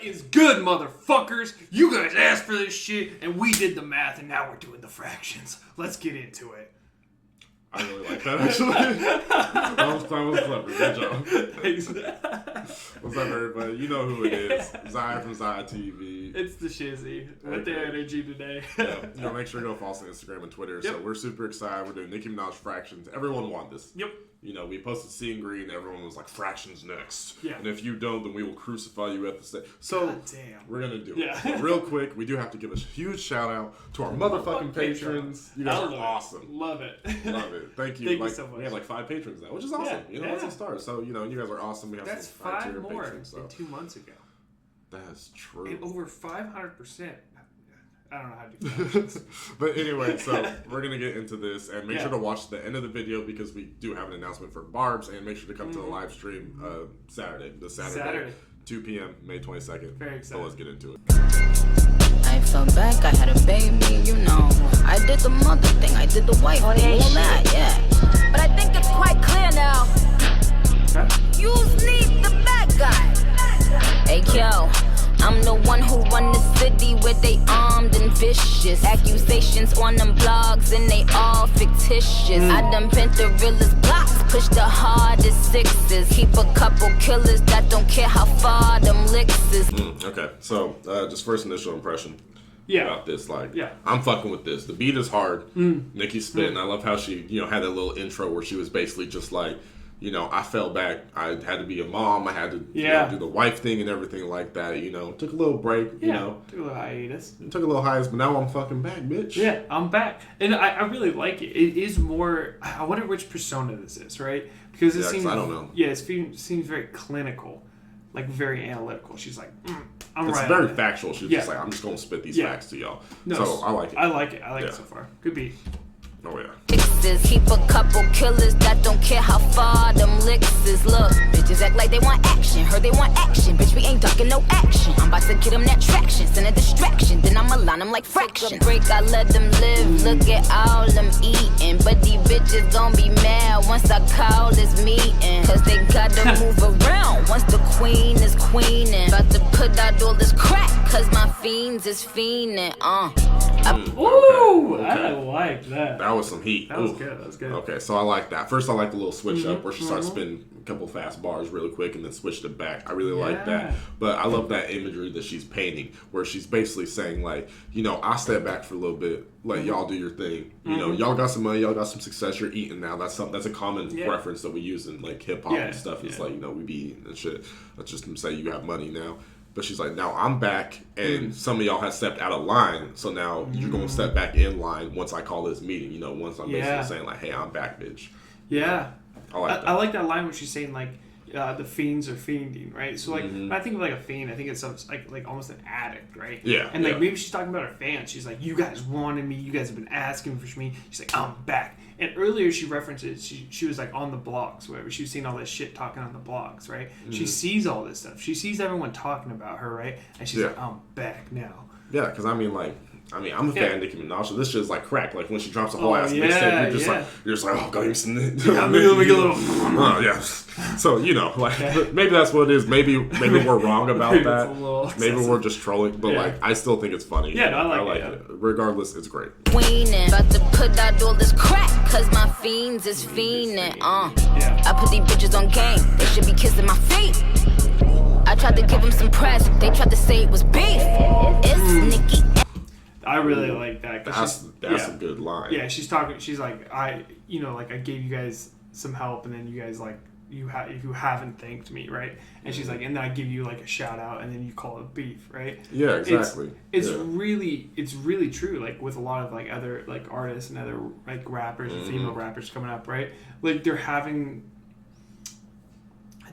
Is good, motherfuckers. You guys asked for this shit, and we did the math, and now we're doing the fractions. Let's get into it. I really like that, actually. that was clever. Good job. Thanks. What's up, everybody? You know who it is. Ziah from Ziah TV. It's the Shizzy with the energy today. Yeah. Make sure you go follow us on Instagram and Twitter. Yep. So we're super excited. We're doing Nicki Minaj fractions. Everyone wanted this. Yep. We posted Seeing Green. Everyone was like, fractions next. Yeah. And if you don't, then we will crucify you at the stake. So, God damn. we're going to do it. Yeah. But real quick, we do have to give a huge shout out to our motherfucking patrons. You guys are awesome. Love it. Love it. Thank you. Thank you so much. We have like 5 patrons now, which is awesome. Yeah. That's a start. So, you guys are awesome. We have That's some 5 more patrons, than 2 months ago. That's true. And over 500%. I don't know how to do fractions. But anyway, so we're going to get into this, and make sure to watch the end of the video because we do have an announcement for Barb's, and make sure to come to the live stream Saturday, Saturday. 2 p.m., May 22nd. Very excited. So let's get into it. I fell back, I had a baby, I did the mother thing, I did the wife thing, all that, yeah. But I think it's quite clear now. You need the bad guy. Hey, yo. I'm the one who run the city where they armed and vicious. Accusations on them blogs and they all fictitious. I done bent the realest blocks, push the hardest sixes. Keep a couple killers that don't care how far them licks is. Okay, so just first initial impression about this. I'm fucking with this. The beat is hard. Nicki's spitting. I love how she, had that little intro where she was basically just like, I fell back. I had to be a mom. I had to do the wife thing and everything like that. Took a little break. Took a little hiatus. Took a little hiatus, but now I'm fucking back, bitch. Yeah, I'm back, and I really like it. It is more. I wonder which persona this is, right? Because it seems. I don't know. Yeah, it seems very clinical, like very analytical. She's like, I'm it's right. It's very factual. She's just like, I'm just gonna spit these facts to y'all. No, so I like it. I like it. I like it so far. Good beat. Oh yeah. Keep a couple killers that don't care how far them licks is. Look, bitches act like they want action. Heard they want action. Bitch, we ain't talking no action. I'm about to get them that traction. Send a distraction. Then I'ma line them like fractions. Break, I let them live. Look at all them eating. But these bitches gon' be mad once I call this meeting. Cause they gotta move around once the queen is queening. About to put out all this crack. Cause my fiends is fiending. Ooh, okay. I like that. That was some heat. That was good. That was good. Okay, so I like that. First, I like the little switch up where she starts spinning a couple fast bars really quick and then switched it back. I really like that. But I love that imagery that she's painting where she's basically saying like, I step back for a little bit, let y'all do your thing. Y'all got some money, y'all got some success, you're eating now. That's a common reference that we use in like hip hop and stuff. It's like, we be eating and shit. Let's just say you have money now. But she's like, now I'm back, and some of y'all have stepped out of line, so now you're going to step back in line once I call this meeting, once I'm basically saying, like, hey, I'm back, bitch. Yeah. I like that. I like that line where she's saying, like, the fiends are fiending, right? So, like, when I think of, like, a fiend, I think it's like almost an addict, right? Yeah. And, like, maybe she's talking about her fans. She's like, you guys wanted me. You guys have been asking for me. She's like, I'm back. And earlier she references, she was, like, on the blogs, whatever. She was seeing all this shit talking on the blogs, right? She sees all this stuff. She sees everyone talking about her, right? And she's like, I'm back now. Yeah, because, I'm a fan of Nicki Minaj, so this shit is like crack. Like when she drops a whole ass mixtape, you're just like, oh, go give me some. Let me get a little. Oh yeah. So maybe that's what it is. Maybe we're wrong about that. Maybe we're just trolling, but like I still think it's funny. Yeah, no, I like it. Regardless, it's great. Queenin', about to put out all this crack, cause my fiends is fiendin'. I put these bitches on game. They should be kissing my feet. I tried to give them some press. They tried to say it was beef. It's Nicki. I really like that. That's a good line. Yeah, she's talking. She's like, I gave you guys some help, and then you guys like, if you haven't thanked me, right? And she's like, and then I give you like a shout out, and then you call it beef, right? Yeah, exactly. It's really true. Like with a lot of like other like artists and other like rappers and female rappers coming up, right? Like they're having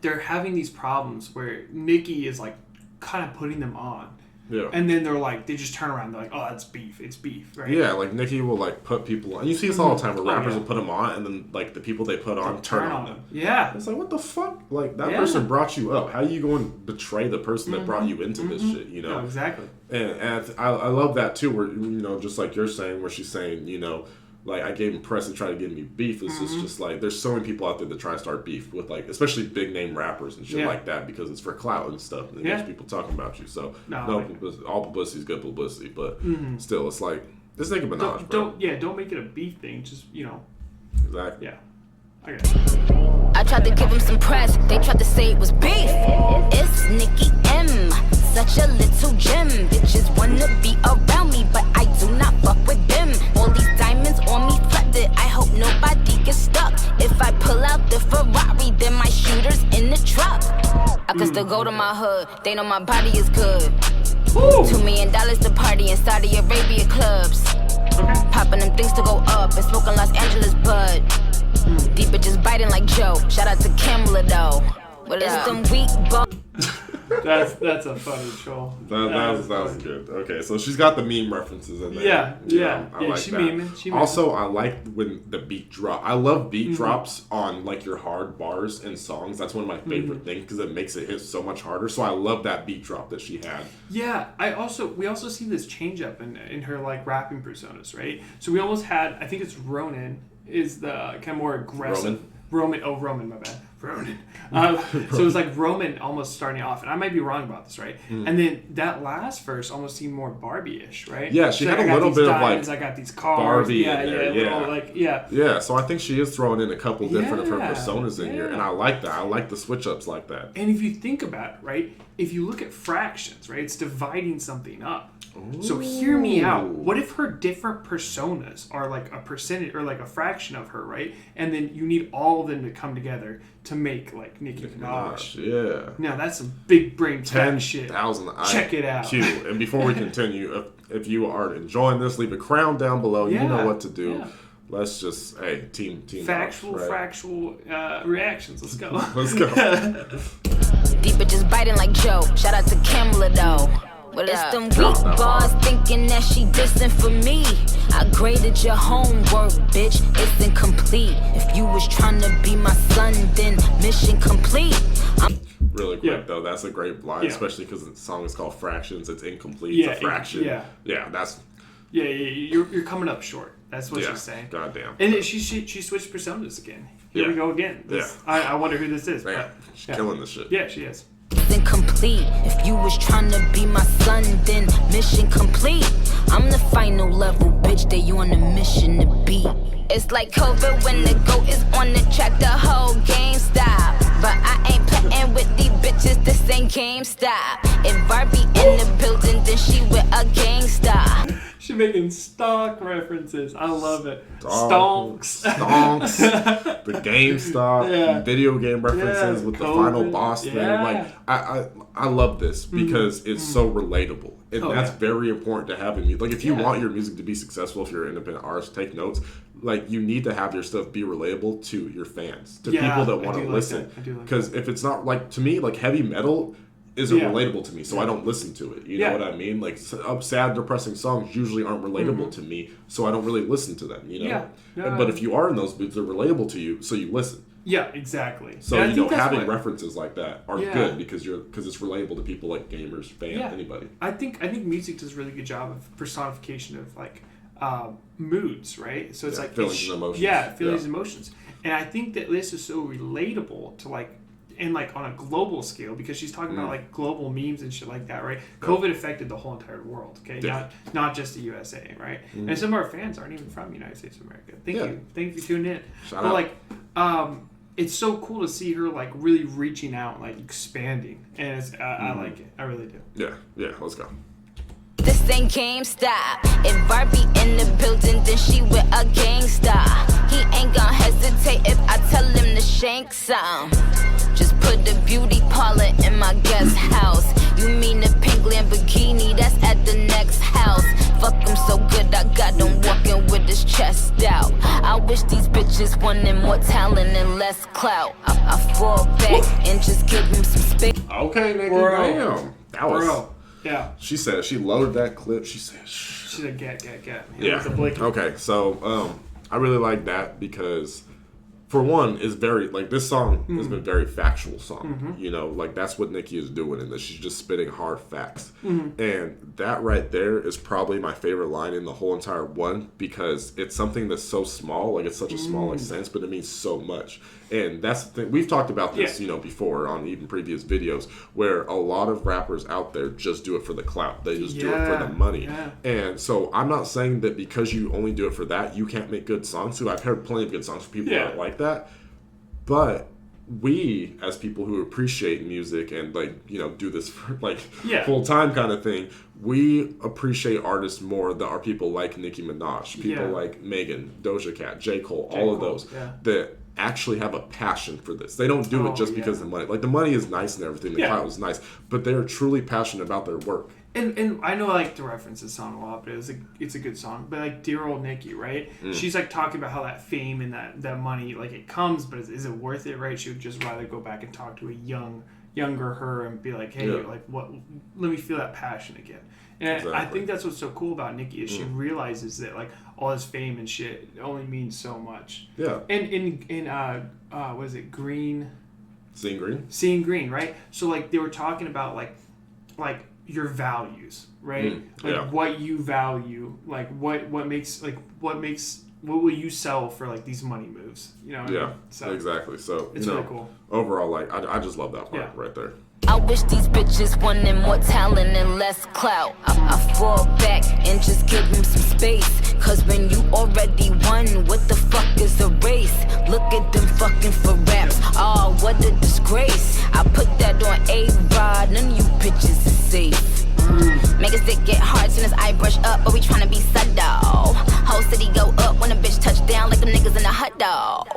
these problems where Nicki is like kind of putting them on. Yeah. And then they just turn around. They're like, oh, it's beef, right? Yeah, like Nicki will like put people on. You see this all the time where rappers will put them on, and then like the people they put on turn on them. Yeah. It's like, what the fuck? Like that person brought you up. How are you going to betray the person that brought you into this shit? No, exactly. And I love that too. Where just like you're saying, where she's saying, like, I gave him press and tried to give me beef. It's just like, there's so many people out there that try to start beef with, like, especially big name rappers and shit like that, because it's for clout and stuff. And there's people talking about you. So, all publicity is good publicity. But still, it's like, this Nicki Minaj, don't make it a beef thing. Just, Exactly. Yeah. I tried to give him some press, they tried to say it was beef. It's Nicki M, such a little gem. Bitches wanna be around me, but I do not fuck with them. All these diamonds on me flooded, I hope nobody gets stuck. If I pull out the Ferrari, then my shooter's in the truck. I can still go to my hood, they know my body is good. $2 million to party in Saudi Arabia clubs. Popping them things to go up and smoking Los Angeles bud. Deep bitches biting like Joe. Shout out to Kamala though. What is them weak bones? That's a funny troll. That was good. Okay, so she's got the meme references in there. Yeah. I like that. Also, I like when the beat drop. I love beat drops on like your hard bars and songs. That's one of my favorite things because it makes it hit so much harder. So I love that beat drop that she had. Yeah, we also see this change up in her like rapping personas, right? So we almost had, I think it's Ronan is the kind of more aggressive. Roman, my bad. Ronan. So it was like Roman almost starting off, and I might be wrong about this, right? And then that last verse almost seemed more Barbie-ish, right? Yeah, she had a little bit diamonds, of like I got these cars, Barbie in there, Yeah, so I think she is throwing in a couple different of her personas in here, and I like that. I like the switch ups like that. And if you think about it, right? If you look at fractions, right, it's dividing something up. Ooh. So hear me out. What if her different personas are like a percentage or like a fraction of her, right? And then you need all of them to come together to make like Nicki Minaj. Yeah. Now that's some big brain tech shit. 10,000 Check it out. IQ. And before we continue, if you are enjoying this, leave a crown down below. You know what to do. Yeah. Let's just, team. Factual reactions. Let's go. Let's go. Deep bitches biting like Joe. Shout out to Kamala though. It's them weak bars thinking that she dissing for me. I graded your homework, bitch. It's incomplete. If you was trying to be my son, then mission complete. Really quick though, that's a great line, especially because the song is called Fractions. It's incomplete. It's a fraction. That's. Yeah, you're coming up short. That's what she's saying. Goddamn. And she switched personas again. Here we go again. I wonder who this is. Man, she's killing this shit. Yeah, she is. Incomplete. If you was trying to be my son, then mission complete. I'm the final level, bitch, that you on a mission to be. It's like COVID when the GOAT is on the track, the whole game stop. But I ain't playing with these bitches, this ain't GameStop. If Barbie in the building, then she with a gangsta. She's making stock references. I love it. Stonks. The GameStop, video game references with the final boss thing. Like I love this because it's so relatable. And that's very important to have in music. Like if you want your music to be successful, if you're an independent artist, take notes. Like you need to have your stuff be relatable to your fans, to people that want to listen. Because if it's not like, to me, like heavy metal isn't relatable to me, so I don't listen to it. You know what I mean? Like sad, depressing songs usually aren't relatable to me, so I don't really listen to them. You know. But if you are in those boots, they're relatable to you, so you listen. Yeah, exactly. So having references like that are good because it's relatable to people like gamers, fans, anybody. I think music does a really good job of personification of like moods, right? So it's like feelings and emotions. Yeah, feelings and emotions. And I think that this is so relatable to like, and like on a global scale, because she's talking about like global memes and shit like that, right? COVID affected the whole entire world, okay? Not just the USA, right? And some of our fans aren't even from the United States of America. Thank you for tuning in. Shout out. Like, it's so cool to see her like really reaching out, like expanding, and it's, I like it. I really do. Yeah. Let's go. This ain't GameStop. If Barbie in the building, then she with a gangsta. He ain't gon' hesitate if I tell him to shank some. Just put the beauty parlor in my guest house. You mean the pink Lamborghini that's at the next house? Fuck him so good, I got him walking with his chest out. I wish these bitches wanted more talent and less clout. I fall back and just give him some space. Okay, nigga, damn. That was... Yeah. She said she loaded that clip. She said, She said, get. Yeah. Okay, so I really like that because for one, is very, like, this song has been very factual song. You know, like, that's what Nicki is doing in this. She's just spitting hard facts. And that right there is probably my favorite line in the whole entire one, because it's something that's so small, like, it's such a small, like, sense, but it means so much. And that's the thing. We've talked about this, you know, before on even previous videos, where a lot of rappers out there just do it for the clout. They just do it for the money. And so I'm not saying that because you only do it for that, you can't make good songs too. I've heard plenty of good songs from people that like that. But we, as people who appreciate music and, like, you know, do this for, like, full time kind of thing, we appreciate artists more that are people like Nicki Minaj, people like Megan, Doja Cat, J. Cole, all of those that actually have a passion for this. They don't do it just because of the money. Like, the money is nice and everything, the clout is nice, but they're truly passionate about their work. And I know I like to reference this song a lot, but it's a good song. But like Dear Old Nicki, right? She's like talking about how that fame and that money, like, it comes, but is it worth it, right? She would just rather go back and talk to a younger her and be like, hey, like, what? Let me feel that passion again. And I think that's what's so cool about Nicki is she realizes that, like, all this fame and shit only means so much. Yeah. And in what is it, Green? Seeing Green. Seeing Green, right? So, like, they were talking about like your values, right? What you value, like what will you sell for, like, these money moves, you know? What I mean? So, exactly. So it's really cool. Overall, like, I just love that part right there. I wish these bitches wanted more talent and less clout. I fall back and just give them some space. Cause when you already won, what the fuck is a race? Look at them fucking for raps. Oh, what a disgrace. I put that on A-Rod, none of you bitches is safe. Make a stick get hard soon as I brush up, but we tryna be subtle. Whole city go up when a bitch touch down like them niggas in a hot dog.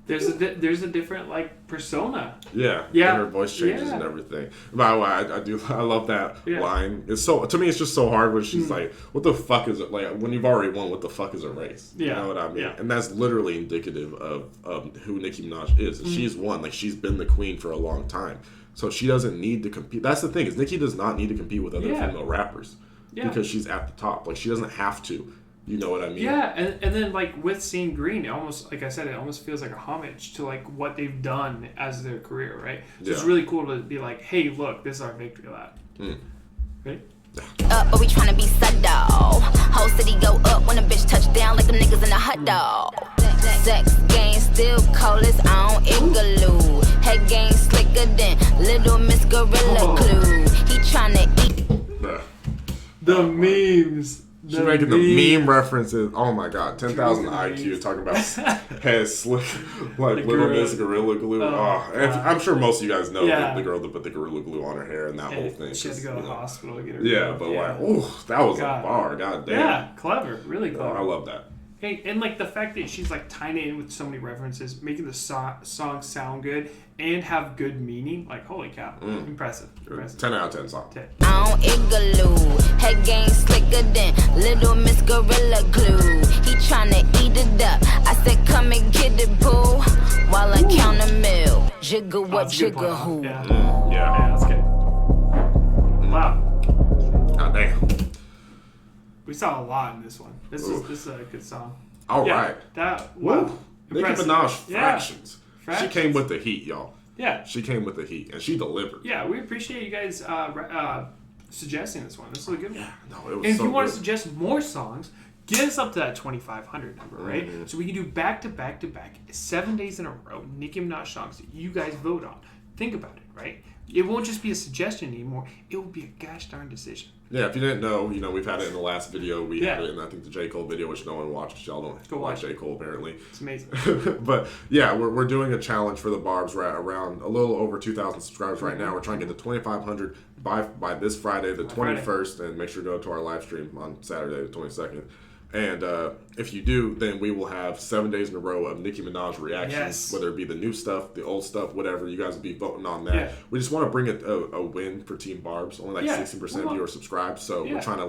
There's a different, like, persona. Yeah. And her voice changes and everything. By the way, I love that line. It's so, to me, it's just so hard when she's like, what the fuck is it? Like, when you've already won, what the fuck is a race? You know what I mean? And that's literally indicative of who Nicki Minaj is. She's won. Like, she's been the queen for a long time. So she doesn't need to compete. That's the thing, is Nicki does not need to compete with other female rappers. Because she's at the top. Like, she doesn't have to. You know what I mean? Yeah, and then, like, with Seeing Green, it almost, like I said, it almost feels like a homage to, like, what they've done as their career, right? So it's really cool to be like, hey, look, this is our victory lap. Right? But we tryna be subtle. Whole city go up when a bitch touch down like them niggas in a hot dog. Sex game still cold as on igloo. Head game slicker than Little Miss Gorilla Glue. He tryna eat the memes. She's making the meme references. Oh my god, 10,000 IQ talking about head slick like Little Miss Gorilla Glue. And I'm sure most of you guys know the girl that put the Gorilla Glue on her hair and that whole thing. She had to go to the hospital to get her. Like, oh, that was a bar. God damn. Yeah, clever, really clever. I love that. Hey, and, like, the fact that she's, like, tying it in with so many references, making the song sound good and have good meaning, like, holy cow, impressive. 10 out of 10 song. on igloo. Head game slicker than Little Miss Gorilla Glue. He tryna eat it up. I said, come and get it, boo. While I count a mill. Jiggle what, jiggle who. Yeah, that's good. Wow. God damn. We saw a lot in this one. This is a good song. All right. Wow. Nicki Minaj Fractions. She came with the heat, y'all. Yeah. She came with the heat, and she delivered. Yeah, we appreciate you guys suggesting this one. This is a good one. No, it was and if so you want good. to suggest more songs, get us up to that 2,500 number, right? Mm-hmm. So we can do back to back 7 days in a row, Nicki Minaj songs that you guys vote on. Think about it, right? It won't just be a suggestion anymore. It will be a gosh darn decision. Yeah, if you didn't know, we've had it in the last video. We had it in, I think, the J. Cole video, which no one watched. Y'all don't Go watch J. Cole, apparently. It's amazing. But, yeah, we're doing a challenge for the Barbs. We're at around a little over 2,000 subscribers right now. We're trying to get to 2,500 by this Friday, the 21st. And make sure to go to our live stream on Saturday, the 22nd. And if you do, then we will have 7 days in a row of Nicki Minaj reactions, whether it be the new stuff, the old stuff, whatever. You guys will be voting on that. Yeah. We just want to bring a win for Team Barbs. Only 16% of you are subscribed, so we're trying to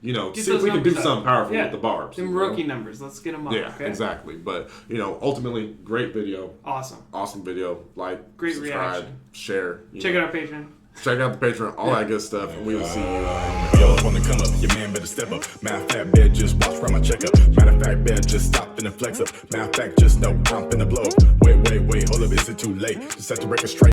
get see if we can do something powerful with the Barbs. Them rookie numbers. Let's get them up. Yeah, exactly. But ultimately, great video. Awesome. Awesome video. Like, great subscribe, reaction. share. Check out our Patreon. Check out the Patreon, all that good stuff, and we will see you. Yo, wanna come up, your man better step up. Matter of fact, better just watch from my checkup. Matter of fact, better just stop and flex up. Matter of fact, just know I'm finna blow up. Wait, hold up, is it too late? Just set the record straight.